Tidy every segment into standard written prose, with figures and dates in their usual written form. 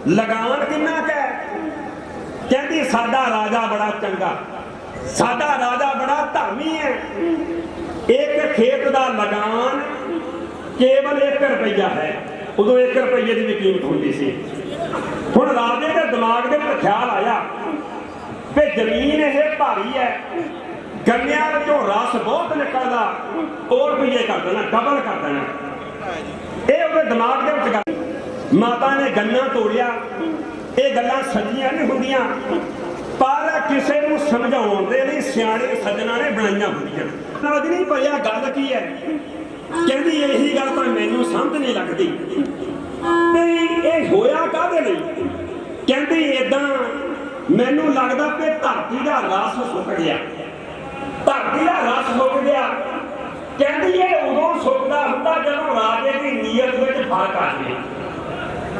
लगान किन्ना क है? कहती साडा राजा बड़ा चंगा, साडा राजा बड़ा धर्मी है। एक खेत का लगान केवल 1 रुपया है। उदों 1 रुपये की भी कीमत होती सी। हुण राजे के दिमाग के ख्याल आया कि जमीन ये भारी है, गन्नियां विचों रस बहुत निकलदा, और रुपये कर देना, डबल कर देना। ये उसके दिमाग के गल। माता ने गन्ना तोड़िया। ये गल्लां सच्चियां नहीं हुंदियां, पर किसी को समझाउण दे लई सियाणे सज्जणा ने बनाईयां हुंदियां। समझ नहीं पइया गल की है। कहंदी यही गल तां मैनूं समझ नहीं लगदी भी ये होया काहदे लई। कहंदी इदां मैनूं लगदा कि धरती दा रस सुक गया, धरती दा रस सुक गया। कहंदी ये उदों सुकदा हुंदा जदों राजे दी नीयत विच फर्क आ जाए,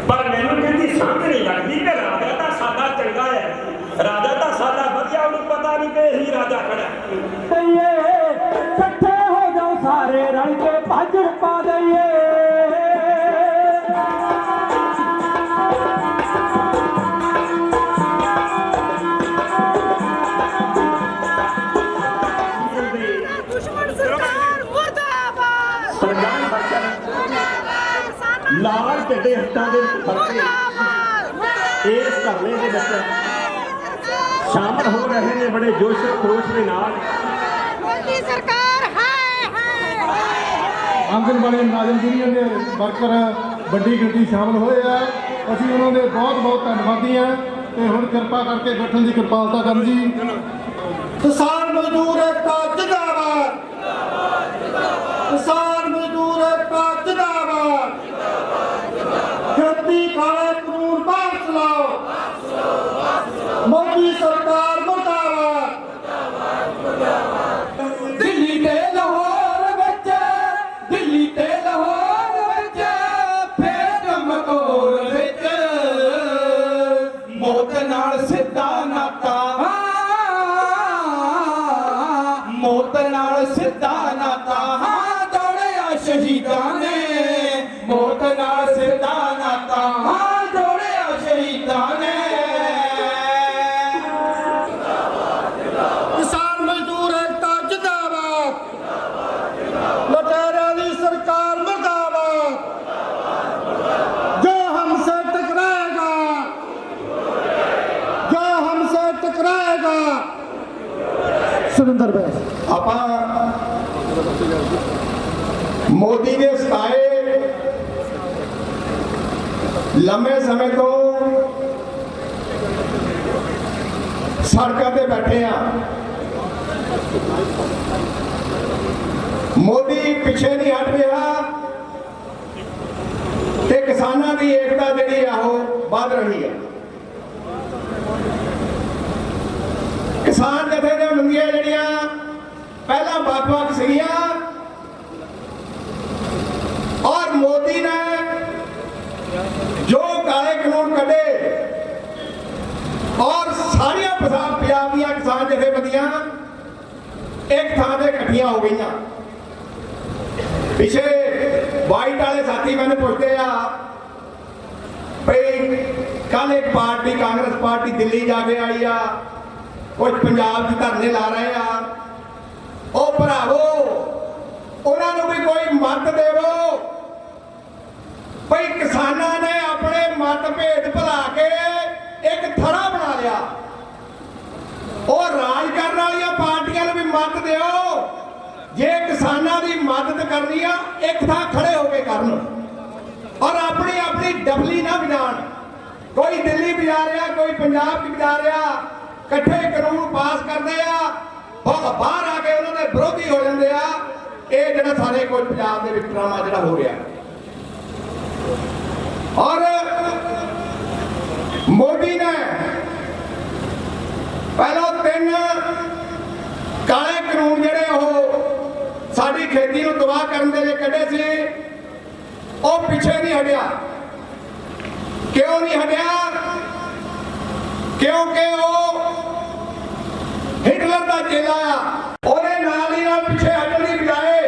पर मैनूं कहंदी समझ नहीं लगदी कि राजा तां साडा चंगा है, राजा तां साडा वधिया, उहनूं पता नहीं कि यही राजा खड़ा है। इकट्ठे हो जाओ सारे रल के भाजड़ पा दइए। लाल झंडे हत्थां दे फड़के इस धरने दे विच शामिल हो रहे हैं बड़े जोश खरोश के नाल। मोदी सरकार आंगनबाड़ी मुलाजम यूनियन के वर्कर बड़ी गिनती शामिल होए हैं। असीं उन्होंने बहुत बहुत धन्नवादी हैं कि हुण किरपा करके बैठण की कृपालता कर जी। किसान मजदूर एकता जिंदाबाद, किसान मजदूर एकता जिंदाबाद। खेती काले कानून वापस लाओ, मोदी सरकार मुर्दाबाद। दिल्ली ते लाहौर विच, दिल्ली ते लाहौर विच, फिर मकोर विच मौत नाल सिद्धा नाता, मौत नाल सिद्धा नाता। हाँ दौड़िया शहीदां ने मौत नाल सिद्धा नाता, हाँ दौड़िया शहीदां ने। किसान मजदूर एकता जिंदाबाद, लुटेरों की सरकार मुर्दाबाद। जो हमसे टकराएगा, जो हमसे टकराएगा। सुरेंद्र भाई आपा मोदी ने सताए लंबे समय तो सड़कों पे बैठे हैं। मोदी पिछे नहीं हट रहा ते किसानों की एकता जी बढ़ रही है। किसान जथे दी मंगियां जड़ियां पहला वख-वख सीगियां और मोदी ने जो काले कानून कढ़े और सारिया पंजाब दी किसान जथेबंदियां एक थां ते इकट्ठियां हो गई। पिछे वाइट वाले साथी मैंने पूछते हैं भाई कल एक पार्टी कांग्रेस पार्टी दिल्ली जाके आई आ, कुछ पंजाब के धरने ला रहे हैं। ओ भरावो उन्होंने भी कोई मत देवो। भाई किसानों ने अपने मतभेद भुला के एक थड़ा बना लिया और राज करने वाली पार्टियां भी मत दो। जे किसानों की मदद करनी है एक थां खड़े होकर करन और अपनी अपनी डबली ना बजान। कोई दिल्ली बजा रहा, कोई पंजाब बजा रहा, कट्ठे कानून पास करते हैं, बाहर आके उन्होंने विरोधी हो जाते हैं। ये जो सारे कुछ पंजाब के ड्रामा जो हो रहा है और मोदी ने पहला 3 काले कानून जेडे साडी खेती को तबाह करने के लिए कढ़े से पिछे नहीं हटिया। क्यों नहीं हटिया? क्योंकि हिटलर का चेला उन्हें नाल ही पिछे हटने की बजाय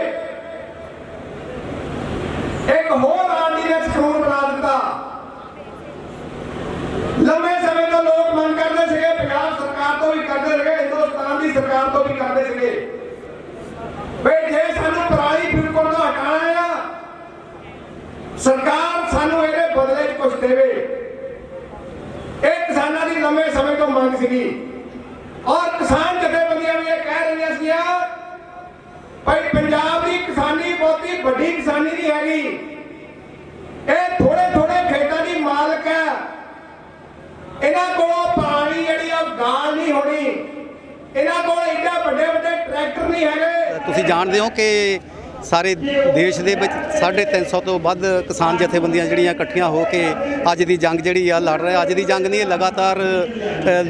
एक होर ऑर्डिनेंस कानून बना दिता ਸਰਕਾਰ ਤੋਂ ਵੀ ਕਰਦੇ ਸੀਗੇ ਵੀ ਜੇ ਸਾਨੂੰ ਪਰਾਲੀ ਬਿਲਕੁਲ ਤੋਂ ਹਟਾਉਣਾ ਆ ਸਰਕਾਰ ਸਾਨੂੰ ਇਹਦੇ ਬਦਲੇ 'ਚ ਕੁਝ ਦੇਵੇ। ਇਹ ਕਿਸਾਨਾਂ ਦੀ ਲੰਮੇ ਸਮੇਂ ਤੋਂ ਮੰਗ ਸੀਗੀ ਔਰ ਕਿਸਾਨ ਜਥੇਬੰਦੀਆਂ ਵੀ ਇਹ ਕਹਿ ਰਹੀਆਂ ਸੀਗੀਆਂ ਭਾਈ ਪੰਜਾਬ ਦੀ ਕਿਸਾਨੀ ਬਹੁਤੀ ਵੱਡੀ ਕਿਸਾਨੀ ਨਹੀਂ ਹੈਗੀ, ਇਹ ਥੋੜੇ ਥੋੜੇ ਖੇਤਾਂ ਦੀ ਮਾਲਕ ਹੈ, ਇਹਨਾਂ ਕੋਲੋਂ ਪਰਾਲੀ ਜਿਹੜੀ ਆ ਗਾਲ ਨਹੀਂ ਹੋਣੀ, ਇਹਨਾਂ ਕੋਲ ਏਡਾ ਵੱਡੇ ਵੱਡੇ ਟਰੈਕਟਰ ਨਹੀਂ ਹੈਗੇ। ਤੁਸੀਂ ਜਾਣਦੇ ਹੋ ਕਿ ਸਾਰੇ ਦੇਸ਼ ਦੇ ਵਿੱਚ 350 ਤੋਂ ਵੱਧ ਕਿਸਾਨ ਜਥੇਬੰਦੀਆਂ ਜਿਹੜੀਆਂ ਇਕੱਠੀਆਂ ਹੋ ਕੇ ਅੱਜ ਦੀ ਜੰਗ ਜਿਹੜੀ ਆ ਲੜ ਰਹੇ। ਅੱਜ ਦੀ ਜੰਗ ਨਹੀਂ, ਲਗਾਤਾਰ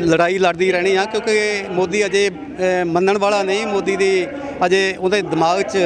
ਲੜਾਈ ਲੜਦੀ ਰਹਿਣੀ ਆ ਕਿਉਂਕਿ ਮੋਦੀ ਅਜੇ ਮੰਨਣ ਵਾਲਾ ਨਹੀਂ। ਮੋਦੀ ਦੀ ਅਜੇ ਉਹਦੇ ਦਿਮਾਗ 'ਚ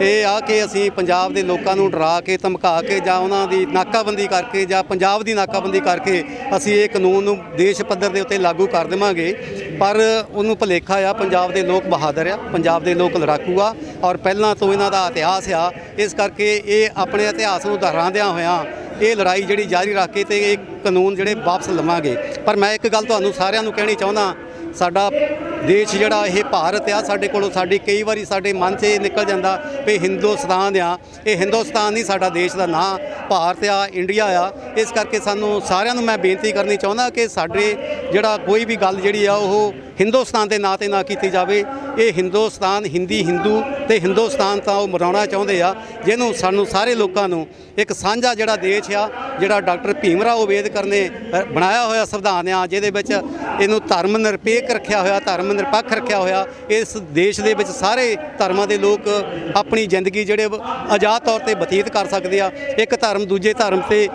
ਇਹ ਆ ਕਿ ਅਸੀਂ ਪੰਜਾਬ ਦੇ ਲੋਕਾਂ ਨੂੰ ਡਰਾ ਕੇ ਧਮਕਾ ਕੇ ਜਾਂ ਉਹਨਾਂ ਦੀ ਨਾਕਾਬੰਦੀ ਕਰਕੇ ਜਾਂ ਪੰਜਾਬ ਦੀ ਨਾਕਾਬੰਦੀ ਕਰਕੇ ਅਸੀਂ ਇਹ ਕਾਨੂੰਨ ਨੂੰ ਦੇਸ਼ ਪੱਧਰ ਦੇ ਉੱਤੇ ਲਾਗੂ ਕਰ ਦੇਵਾਂਗੇ। ਪਰ ਉਹਨੂੰ ਭੁਲੇਖਾ ਆ, ਪੰਜਾਬ ਦੇ ਲੋਕ ਬਹਾਦਰ ਆ, ਪੰਜਾਬ ਦੇ ਲੋਕ ਲੜਾਕੂ ਆ ਔਰ ਪਹਿਲਾਂ ਤੋਂ ਇਹਨਾਂ ਦਾ ਇਤਿਹਾਸ ਆ। ਇਸ ਕਰਕੇ ਇਹ ਆਪਣੇ ਇਤਿਹਾਸ ਨੂੰ ਦੁਹਰਾਉਂਦਿਆਂ ਹੋਇਆਂ ਇਹ ਲੜਾਈ ਜਿਹੜੀ ਜਾਰੀ ਰੱਖ ਕੇ ਤੇ ਇਹ ਕਾਨੂੰਨ ਜਿਹੜੇ ਵਾਪਸ ਲਵਾਂਗੇ। ਪਰ ਮੈਂ ਇੱਕ ਗੱਲ ਤੁਹਾਨੂੰ ਸਾਰਿਆਂ ਨੂੰ ਕਹਿਣੀ ਚਾਹੁੰਦਾ, ਸਾਡਾ ਦੇਸ਼ ਜਿਹੜਾ ਇਹ ਭਾਰਤ ਆ, ਸਾਡੇ ਕੋਲੋਂ ਸਾਡੀ ਕਈ ਵਾਰੀ ਸਾਡੇ ਮਨ 'ਚ ਇਹ ਨਿਕਲ ਜਾਂਦਾ ਵੀ ਹਿੰਦੁਸਤਾਨ ਆ। ਇਹ ਹਿੰਦੁਸਤਾਨ ਨਹੀਂ, ਸਾਡਾ ਦੇਸ਼ ਦਾ ਨਾਂ ਭਾਰਤ ਆ, ਇੰਡੀਆ ਆ। ਇਸ ਕਰਕੇ ਸਾਨੂੰ ਸਾਰਿਆਂ ਨੂੰ ਮੈਂ ਬੇਨਤੀ ਕਰਨੀ ਚਾਹੁੰਦਾ ਕਿ ਸਾਡੇ ਜਿਹੜਾ ਕੋਈ ਵੀ ਗੱਲ ਜਿਹੜੀ ਆ ਉਹ ਹਿੰਦੁਸਤਾਨ ਦੇ ਨਾਂ 'ਤੇ ਨਾ ਕੀਤੀ ਜਾਵੇ। ਇਹ ਹਿੰਦੁਸਤਾਨ ਹਿੰਦੀ ਹਿੰਦੂ ਤੇ ਹਿੰਦੁਸਤਾਨ ਤਾਂ ਉਹ ਮਨਾਉਣਾ ਚਾਹੁੰਦੇ ਆ, ਜਿਹਨੂੰ ਸਾਨੂੰ ਸਾਰੇ ਲੋਕਾਂ ਨੂੰ ਇੱਕ ਸਾਂਝਾ ਜਿਹੜਾ ਦੇਸ਼ ਆ, ਜਿਹੜਾ ਡਾਕਟਰ ਭੀਮ ਰਾਓ ਅੰਬੇਦਕਰ ਨੇ ਬਣਾਇਆ ਹੋਇਆ ਸੰਵਿਧਾਨ ਆ, ਜਿਹਦੇ ਵਿੱਚ ਇਹਨੂੰ ਧਰਮ ਨਿਰਪੇਖ ਰੱਖਿਆ ਹੋਇਆ, ਧਰਮ ਨਿਰਪੱਖ ਰੱਖਿਆ ਹੋਇਆ। ਇਸ ਦੇਸ਼ ਦੇ ਵਿੱਚ ਸਾਰੇ ਧਰਮਾਂ ਦੇ ਲੋਕ ਆਪਣੀ ਜ਼ਿੰਦਗੀ ਜਿਹੜੇ ਆਜ਼ਾਦ ਤੌਰ ਤੇ ਬਤੀਤ ਕਰ ਸਕਦੇ ਆ। ਇੱਕ ਧਰਮ ਦੂਜੇ ਧਰਮ ਤੇ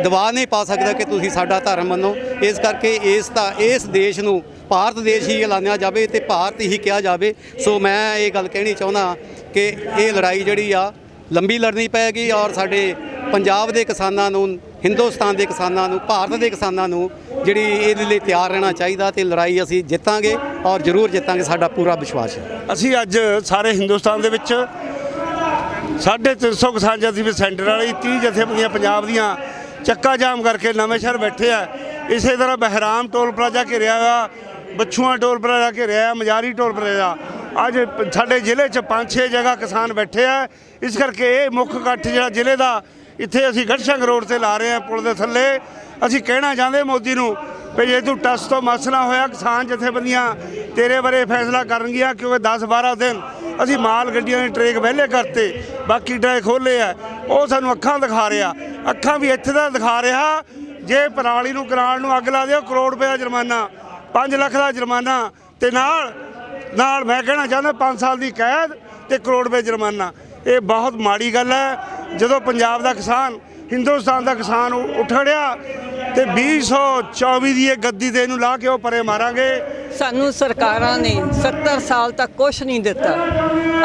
ਦਬਾਅ ਨਹੀਂ ਪਾ ਸਕਦਾ ਕਿ ਤੁਸੀਂ ਸਾਡਾ ਧਰਮ ਮੰਨੋ। ਇਸ ਕਰਕੇ ਇਸ ਦੇਸ਼ ਨੂੰ ਭਾਰਤ ਦੇਸ਼ ਹੀ ਐਲਾਨਿਆ ਜਾਵੇ ਤੇ ਭਾਰਤ ਹੀ ਕਿਹਾ ਜਾਵੇ। ਸੋ ਮੈਂ ਇਹ ਗੱਲ ਕਹਿਣੀ ਚਾਹੁੰਦਾ ਕਿ ਇਹ ਲੜਾਈ ਜਿਹੜੀ ਆ ਲੰਬੀ ਲੜਨੀ ਪਏਗੀ ਔਰ ਸਾਡੇ ਪੰਜਾਬ ਦੇ ਕਿਸਾਨਾਂ ਨੂੰ, ਹਿੰਦੁਸਤਾਨ ਦੇ ਕਿਸਾਨਾਂ ਨੂੰ, ਭਾਰਤ ਦੇ ਕਿਸਾਨਾਂ ਨੂੰ ਜਿਹੜੀ ਇਹਦੇ ਲਈ ਤਿਆਰ ਰਹਿਣਾ ਚਾਹੀਦਾ ਤੇ ਲੜਾਈ ਅਸੀਂ ਜਿੱਤਾਂਗੇ ਔਰ ਜ਼ਰੂਰ ਜਿੱਤਾਂਗੇ, ਸਾਡਾ ਪੂਰਾ ਵਿਸ਼ਵਾਸ ਹੈ। ਅਸੀਂ ਅੱਜ ਸਾਰੇ ਹਿੰਦੁਸਤਾਨ ਦੇ ਵਿੱਚ 350 ਕਿਸਾਨ ਜਥੇਬੰਦੀ ਸੈਂਟਰ ਵਾਲੀ 30 ਜਥੇਬੰਦੀਆਂ ਪੰਜਾਬ ਦੀਆਂ ਚੱਕਾ ਜਾਮ ਕਰਕੇ ਨਵੇਂ ਸ਼ਹਿਰ ਬੈਠੇ ਆ। ਇਸੇ ਤਰ੍ਹਾਂ ਬਹਿਰਾਮ ਟੋਲ ਪਲਾਜ਼ਾ ਘਿਰਿਆ ਹੋਇਆ, ਬੱਛੂਆਂ ਟੋਲ ਪਲਾਜ਼ਾ ਘਿਰਿਆ, ਮਜਾਰੀ ਟੋਲ ਪਲਾਜ਼ਾ। ਅੱਜ ਸਾਡੇ ਜ਼ਿਲ੍ਹੇ 'ਚ 5-6 ਜਗ੍ਹਾ ਕਿਸਾਨ ਬੈਠੇ ਆ। ਇਸ ਕਰਕੇ ਇਹ ਮੁੱਖ ਇਕੱਠ ਜਿਹੜਾ ਜ਼ਿਲ੍ਹੇ ਦਾ ਇੱਥੇ ਅਸੀਂ ਗੜਸ਼ੰਗ ਰੋਡ ਤੇ ਲਾ ਰਹੇ ਹਾਂ, ਪੁਲ ਦੇ ਥੱਲੇ। ਅਸੀਂ ਕਹਿਣਾ ਚਾਹੁੰਦੇ ਮੋਦੀ ਨੂੰ ਵੀ ਜੇ ਤੂੰ ਟਸ ਤੋਂ ਮਸ ਨਾ ਹੋਇਆ, ਕਿਸਾਨ ਜਥੇਬੰਦੀਆਂ ਤੇਰੇ ਬਾਰੇ ਫੈਸਲਾ ਕਰਨਗੀਆਂ ਕਿਉਂਕਿ 10-12 ਦਿਨ ਅਸੀਂ ਮਾਲ ਗੱਡੀਆਂ ਦੇ ਟਰੇਕ ਵਿਹਲੇ ਕਰਤੇ, ਬਾਕੀ ਟਰੈਕ ਖੋਲ੍ਹੇ ਆ। ਉਹ ਸਾਨੂੰ ਅੱਖਾਂ ਦਿਖਾ ਰਿਹਾ, ਅੱਖਾਂ ਵੀ ਇੱਥੇ ਦਾ ਦਿਖਾ ਰਿਹਾ। ਜੇ ਪਰਾਲੀ ਨੂੰ ਕਰਾਲ ਨੂੰ ਅੱਗ ਲਾ ਦਿਓ, ਕਰੋੜ ਰੁਪਏ ਦਾ ਜੁਰਮਾਨਾ, 5 ਲੱਖ ਦਾ ਜੁਰਮਾਨਾ ਤੇ ਨਾਲ ਮੈਂ ਕਹਿਣਾ ਚਾਹੁੰਦਾ 5 ਸਾਲ ਦੀ ਕੈਦ ਤੇ ਕਰੋੜ ਰੁਪਏ ਜੁਰਮਾਨਾ। ਇਹ ਬਹੁਤ ਮਾੜੀ ਗੱਲ ਹੈ। ਜਦੋਂ ਪੰਜਾਬ ਦਾ ਕਿਸਾਨ, ਹਿੰਦੁਸਤਾਨ ਦਾ ਕਿਸਾਨ ਉਠੜਿਆ ਤੇ 2024 ਦੀ ਇਹ ਗੱਦੀ ਤੇ ਇਹਨੂੰ ਲਾ ਕੇ ਉਹ ਪਰੇ ਮਾਰਾਂਗੇ। ਸਾਨੂੰ ਸਰਕਾਰਾਂ ਨੇ 70 ਸਾਲ ਤੱਕ ਕੁਛ ਨਹੀਂ ਦਿੱਤਾ।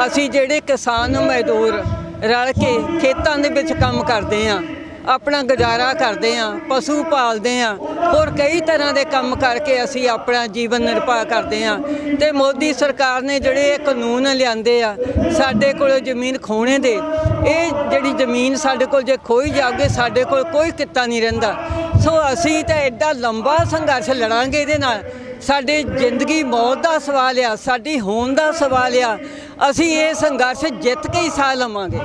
ਅਸੀਂ ਜਿਹੜੇ ਕਿਸਾਨ ਮਜ਼ਦੂਰ ਰਲ ਕੇ ਖੇਤਾਂ ਦੇ ਵਿੱਚ ਕੰਮ ਕਰਦੇ ਹਾਂ, ਆਪਣਾ ਗੁਜ਼ਾਰਾ ਕਰਦੇ ਹਾਂ, ਪਸ਼ੂ ਪਾਲਦੇ ਹਾਂ, ਹੋਰ ਕਈ ਤਰ੍ਹਾਂ ਦੇ ਕੰਮ ਕਰਕੇ ਅਸੀਂ ਆਪਣਾ ਜੀਵਨ ਨਿਰਵਾਹ ਕਰਦੇ ਹਾਂ। ਤੇ ਮੋਦੀ ਸਰਕਾਰ ਨੇ ਜਿਹੜੇ ਇਹ ਕਾਨੂੰਨ ਲਿਆਂਦੇ ਆ ਸਾਡੇ ਕੋਲ ਜ਼ਮੀਨ ਖੋਹਣੇ ਦੇ, ਇਹ ਜਿਹੜੀ ਜ਼ਮੀਨ ਸਾਡੇ ਕੋਲ ਜੇ ਖੋਈ ਜਾਵੇ ਸਾਡੇ ਕੋਲ ਕੋਈ ਕਿੱਤਾ ਨਹੀਂ ਰਹਿੰਦਾ। ਸੋ ਅਸੀਂ ਤਾਂ ਐਡਾ ਲੰਬਾ ਸੰਘਰਸ਼ ਲੜਾਂਗੇ ਇਹਦੇ ਨਾਲ। ਸਾਡੀ ਜ਼ਿੰਦਗੀ ਮੌਤ ਦਾ ਸਵਾਲ ਆ, ਸਾਡੀ ਹੋਣ ਦਾ ਸਵਾਲ ਆ। ਅਸੀਂ ਇਹ ਸੰਘਰਸ਼ ਜਿੱਤ ਕੇ ਹੀ ਸਾਹ ਲਵਾਂਗੇ।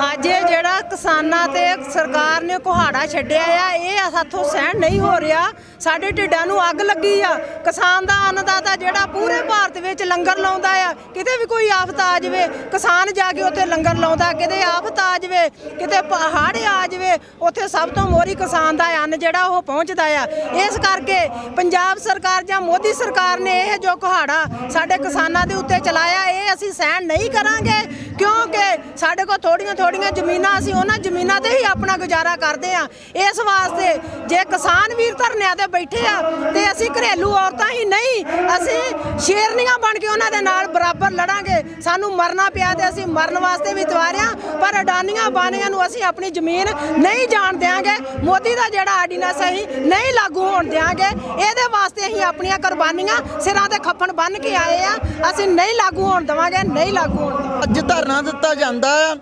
ਅੱਜ ਇਹ ਜਿਹੜਾ ਕਿਸਾਨਾਂ ਤੇ ਸਰਕਾਰ ਨੇ ਕੁਹਾੜਾ ਛੱਡਿਆ ਆ, ਇਹ ਸਾਥੋਂ ਸਹਿਣ ਨਹੀਂ ਹੋ ਰਿਹਾ। ਸਾਡੇ ਢਿੱਡਾਂ ਨੂੰ ਅੱਗ ਲੱਗੀ ਆ। ਕਿਸਾਨ ਦਾ ਅੰਨਦਾਤਾ ਜਿਹੜਾ ਪੂਰੇ ਭਾਰਤ ਵਿੱਚ ਲੰਗਰ ਲਾਉਂਦਾ ਆ, ਕਿਤੇ ਵੀ ਕੋਈ ਆਫਤ ਆ ਜਾਵੇ ਕਿਸਾਨ ਜਾ ਕੇ ਉੱਥੇ ਲੰਗਰ ਲਾਉਂਦਾ। ਕਿਤੇ ਆਫਤ ਆ ਜਾਵੇ, ਕਿਤੇ ਹੜ੍ਹ ਆ ਜਾਵੇ, ਉੱਥੇ ਸਭ ਤੋਂ ਮੋਹਰੀ ਕਿਸਾਨ ਦਾ ਅੰਨ ਜਿਹੜਾ ਉਹ ਪਹੁੰਚਦਾ ਆ। ਇਸ ਕਰਕੇ ਪੰਜਾਬ ਸਰਕਾਰ ਜਾਂ ਮੋਦੀ ਸਰਕਾਰ ਨੇ ਇਹ ਜੋ ਕੁਹਾੜਾ ਸਾਡੇ ਕਿਸਾਨਾਂ ਦੇ ਉੱਤੇ ਚਲਾਇਆ, ਇਹ ਅਸੀਂ ਸਹਿਣ ਨਹੀਂ ਕਰਾਂਗੇ। ਕਿਉਂਕਿ ਸਾਡੇ ਕੋਲ ਥੋੜੀਆਂ ਜ਼ਮੀਨਾਂ, ਅਸੀਂ ਉਹਨਾਂ ਜ਼ਮੀਨਾਂ ਤੇ ਹੀ ਆਪਣਾ ਗੁਜ਼ਾਰਾ ਕਰਦੇ ਆ। ਇਸ ਵਾਸਤੇ ਜੇ ਕਿਸਾਨ ਵੀਰ ਧਰਨਿਆਂ ਤੇ ਬੈਠੇ ਆ ਤੇ ਅਸੀਂ ਘਰੇਲੂ ਔਰਤਾਂ ਹੀ ਨਹੀਂ, ਅਸੀਂ ਸ਼ੇਰਨੀਆਂ ਬਣ ਕੇ ਉਹਨਾਂ ਦੇ ਨਾਲ ਬਰਾਬਰ ਲੜਾਂਗੇ। ਸਾਨੂੰ ਮਰਨਾ ਪਿਆ ਤੇ ਅਸੀਂ ਮਰਨ ਵਾਸਤੇ ਵੀ ਤਿਆਰ ਆ, ਪਰ ਅਡਾਨੀਆਂ ਬਾਨੀਆਂ ਨੂੰ ਅਸੀਂ ਆਪਣੀ ਜ਼ਮੀਨ ਨਹੀਂ ਜਾਣ ਦਿਆਂਗੇ। ਮੋਦੀ ਦਾ ਜਿਹੜਾ ਆਰਡੀਨੈਂਸ ਅਸੀਂ ਨਹੀਂ ਲਾਗੂ ਹੋਣ ਦਿਆਂਗੇ। ਇਹਦੇ ਵਾਸਤੇ ਅਸੀਂ ਆਪਣੀਆਂ ਕੁਰਬਾਨੀਆਂ ਸਿਰਾਂ ਤੇ ਖੱਫਣ ਬੰਨ੍ਹ ਕੇ ਆਏ ਆ। ਅਸੀਂ ਨਹੀਂ ਲਾਗੂ ਹੋਣ ਦੇਵਾਂਗੇ, ਨਹੀਂ ਲਾਗੂ ਹੋਣ ਦੇਵਾਂਗੇ। ਅੱਜ ਧਰਨਾ ਦਿੱਤਾ ਜਾਂਦਾ ਆ,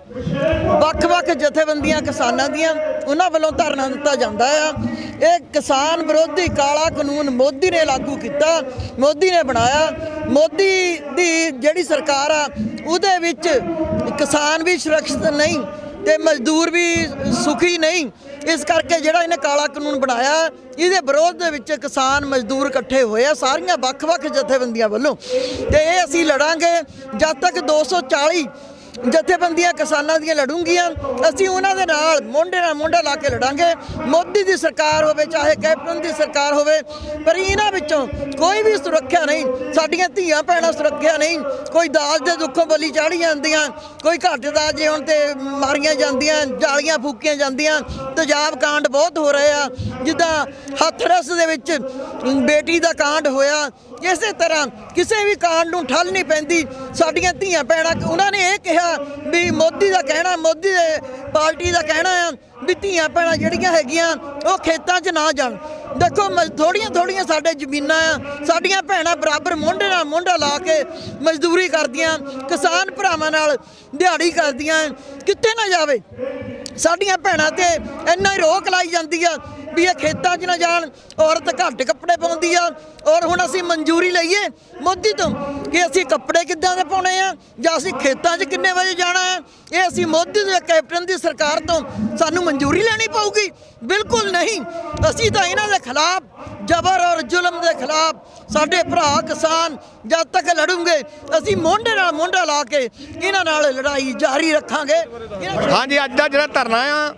ਵੱਖ-ਵੱਖ ਜਥੇਬੰਦੀਆਂ ਕਿਸਾਨਾਂ ਦੀਆਂ, ਉਹਨਾਂ ਵੱਲੋਂ ਧਰਨਾ ਦਿੱਤਾ ਜਾਂਦਾ ਆ। ਇਹ ਕਿਸਾਨ ਵਿਰੋਧੀ ਕਾਲਾ ਕਾਨੂੰਨ ਮੋਦੀ ਨੇ ਲਾਗੂ ਕੀਤਾ, ਮੋਦੀ ਨੇ ਬਣਾਇਆ। ਮੋਦੀ ਦੀ ਜਿਹੜੀ ਸਰਕਾਰ ਆ ਉਹਦੇ ਵਿੱਚ ਕਿਸਾਨ ਵੀ ਸੁਰੱਖਿਅਤ ਨਹੀਂ ਤੇ ਮਜ਼ਦੂਰ ਵੀ ਸੁਖੀ ਨਹੀਂ। ਇਸ ਕਰਕੇ ਜਿਹੜਾ ਇਹਨੇ ਕਾਲਾ ਕਾਨੂੰਨ ਬਣਾਇਆ ਇਹਦੇ ਵਿਰੋਧ ਦੇ ਵਿੱਚ ਕਿਸਾਨ ਮਜ਼ਦੂਰ ਇਕੱਠੇ ਹੋਏ ਆ ਸਾਰੀਆਂ ਵੱਖ-ਵੱਖ ਜਥੇਬੰਦੀਆਂ ਵੱਲੋਂ ਤੇ ਇਹ ਅਸੀਂ ਲੜਾਂਗੇ ਜਦ ਤੱਕ 240 ਜਥੇਬੰਦੀਆਂ ਕਿਸਾਨਾਂ ਦੀਆਂ ਲੜੂੰਗੀਆਂ। ਅਸੀਂ ਉਹਨਾਂ ਦੇ ਨਾਲ ਮੋਢੇ ਨਾਲ ਮੋਢਾ ਲਾ ਕੇ ਲੜਾਂਗੇ। ਮੋਦੀ ਦੀ ਸਰਕਾਰ ਹੋਵੇ ਚਾਹੇ ਕੈਪਟਨ ਦੀ ਸਰਕਾਰ ਹੋਵੇ, ਪਰ ਇਹਨਾਂ ਵਿੱਚੋਂ ਕੋਈ ਵੀ ਸੁਰੱਖਿਆ ਨਹੀਂ। ਸਾਡੀਆਂ ਧੀਆਂ ਭੈਣਾਂ ਸੁਰੱਖਿਆ ਨਹੀਂ। ਕੋਈ ਦਾਜ ਦੇ ਦੁੱਖੋਂ ਬਲੀ ਚਾੜੀ ਜਾਂਦੀਆਂ, ਕੋਈ ਘੱਟ ਦਾਜ ਜੇ ਹੁਣ ਤੇ ਮਾਰੀਆਂ ਜਾਂਦੀਆਂ, ਜਾਲੀਆਂ ਫੂਕੀਆਂ ਜਾਂਦੀਆਂ। ਤੇਜ਼ਾਬ ਕਾਂਡ ਬਹੁਤ ਹੋ ਰਹੇ ਆ, ਜਿੱਦਾਂ ਹਥਰਸ ਦੇ ਵਿੱਚ ਬੇਟੀ ਦਾ ਕਾਂਡ ਹੋਇਆ। ਇਸੇ ਤਰ੍ਹਾਂ ਕਿਸੇ ਵੀ ਕਾਂਡ ਨੂੰ ਠੱਲ ਨਹੀਂ ਪੈਂਦੀ। ਸਾਡੀਆਂ ਧੀਆਂ ਭੈਣਾਂ ਉਹਨਾਂ ਨੇ ਇਹ ਕਿਹਾ ਵੀ ਮੋਦੀ ਦਾ ਕਹਿਣਾ, ਮੋਦੀ ਦੇ ਪਾਰਟੀ ਦਾ ਕਹਿਣਾ ਆ ਵੀ ਧੀਆਂ ਭੈਣਾਂ ਜਿਹੜੀਆਂ ਹੈਗੀਆਂ ਉਹ ਖੇਤਾਂ 'ਚ ਨਾ ਜਾਣ। ਦੇਖੋ ਥੋੜੀਆਂ ਸਾਡੇ ਜ਼ਮੀਨਾਂ ਆ, ਸਾਡੀਆਂ ਭੈਣਾਂ ਬਰਾਬਰ ਮੋਢੇ ਨਾਲ ਮੋਢਾ ਲਾ ਕੇ ਮਜ਼ਦੂਰੀ ਕਰਦੀਆਂ, ਕਿਸਾਨ ਭਰਾਵਾਂ ਨਾਲ ਦਿਹਾੜੀ ਕਰਦੀਆਂ। ਕਿੱਥੇ ਨਾ ਜਾਵੇ ਸਾਡੀਆਂ ਭੈਣਾਂ ਤੇ ਇੰਨਾ ਹੀ ਰੋਕ ਲਾਈ ਜਾਂਦੀ ਆ ਵੀ ਇਹ ਖੇਤਾਂ 'ਚ ਨਾ ਜਾਣ। ਔਰਤ ਘੱਟ ਕੱਪੜੇ ਪਾਉਂਦੀ ਆ ਔਰ ਹੁਣ ਅਸੀਂ ਮਨਜ਼ੂਰੀ ਲਈਏ ਮੋਦੀ ਤੋਂ ਕਿ ਅਸੀਂ ਕੱਪੜੇ ਕਿੱਦਾਂ ਦੇ ਪਾਉਣੇ ਆ ਜਾਂ ਅਸੀਂ ਖੇਤਾਂ 'ਚ ਕਿੰਨੇ ਵਜੇ ਜਾਣਾ ਹੈ। ਇਹ ਅਸੀਂ ਮੋਦੀ ਦੇ ਕੈਪਟਨ ਦੀ ਸਰਕਾਰ ਤੋਂ ਸਾਨੂੰ ਮਨਜ਼ੂਰੀ ਲੈਣੀ ਪਊਗੀ? ਬਿਲਕੁਲ ਨਹੀਂ। ਅਸੀਂ ਤਾਂ ਇਹਨਾਂ ਦੇ ਖਿਲਾਫ, ਜ਼ਬਰ ਔਰ ਜ਼ੁਲਮ ਦੇ ਖਿਲਾਫ ਸਾਡੇ ਭਰਾ ਕਿਸਾਨ ਜਦ ਤੱਕ ਲੜੂਗੇ ਅਸੀਂ ਮੋਢੇ ਨਾਲ ਮੋਢਾ ਲਾ ਕੇ ਇਹਨਾਂ ਨਾਲ ਲੜਾਈ ਜਾਰੀ ਰੱਖਾਂਗੇ। ਹਾਂਜੀ, ਅੱਜ ਦਾ ਜਿਹੜਾ ਧਰਨਾ ਆ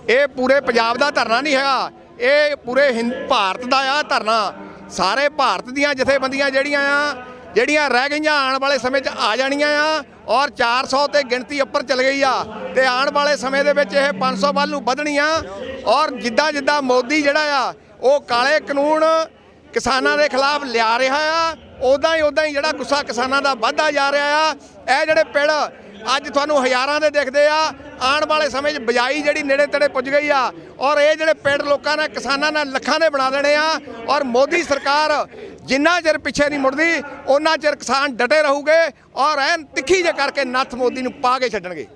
ਇਹ ਪੂਰੇ ਪੰਜਾਬ ਦਾ ਧਰਨਾ ਨਹੀਂ ਹੈਗਾ, ਇਹ ਪੂਰੇ ਭਾਰਤ ਦਾ ਆ ਧਰਨਾ। ਸਾਰੇ ਭਾਰਤ ਦੀਆਂ ਜਥੇਬੰਦੀਆਂ ਜਿਹੜੀਆਂ ਰਹਿ ਗਈਆਂ ਆਉਣ ਵਾਲੇ ਸਮੇਂ 'ਚ ਆ ਜਾਣੀਆਂ ਆ ਔਰ 400 ਤੇ ਗਿਣਤੀ ਉੱਪਰ ਚਲ ਗਈ ਆ ਤੇ ਆਉਣ ਵਾਲੇ ਸਮੇਂ ਦੇ ਵਿੱਚ ਇਹ 500 ਵੱਲ ਨੂੰ ਵਧਣੀ ਆ। ਔਰ ਜਿੱਦਾਂ ਮੋਦੀ ਜਿਹੜਾ ਆ ਉਹ ਕਾਲੇ ਕਾਨੂੰਨ ਕਿਸਾਨਾਂ ਦੇ ਖਿਲਾਫ ਲਿਆ ਰਿਹਾ ਆ, ਉਦਾਂ ਹੀ ਜਿਹੜਾ ਗੁੱਸਾ ਕਿਸਾਨਾਂ ਦਾ ਵੱਧਦਾ ਜਾ ਰਿਹਾ ਆ। ਇਹ ਜਿਹੜੇ ਪਿੜ ਅੱਜ ਤੁਹਾਨੂੰ ਹਜ਼ਾਰਾਂ ਦੇ ਦਿਖਦੇ ਆ, ਆਉਣ ਵਾਲੇ ਸਮੇਂ 'ਚ ਬਿਜਾਈ ਜਿਹੜੀ ਨੇੜੇ ਤੇੜੇ ਪੁੱਜ ਗਈ ਆ ਔਰ ਇਹ ਜਿਹੜੇ ਪਿੰਡ ਲੋਕਾਂ ਨੇ ਕਿਸਾਨਾਂ ਨੇ ਲੱਖਾਂ ਦੇ ਬਣਾ ਦੇਣੇ ਆ। ਔਰ ਮੋਦੀ ਸਰਕਾਰ ਜਿੰਨਾ ਚਿਰ ਪਿੱਛੇ ਨਹੀਂ ਮੁੜਦੀ ਉਹਨਾਂ ਚਿਰ ਕਿਸਾਨ ਡਟੇ ਰਹੂਗੇ ਔਰ ਐਨ ਤਿੱਖੀ ਜੇ ਕਰਕੇ ਨੱਥ ਮੋਦੀ ਨੂੰ ਪਾ ਕੇ ਛੱਡਣਗੇ।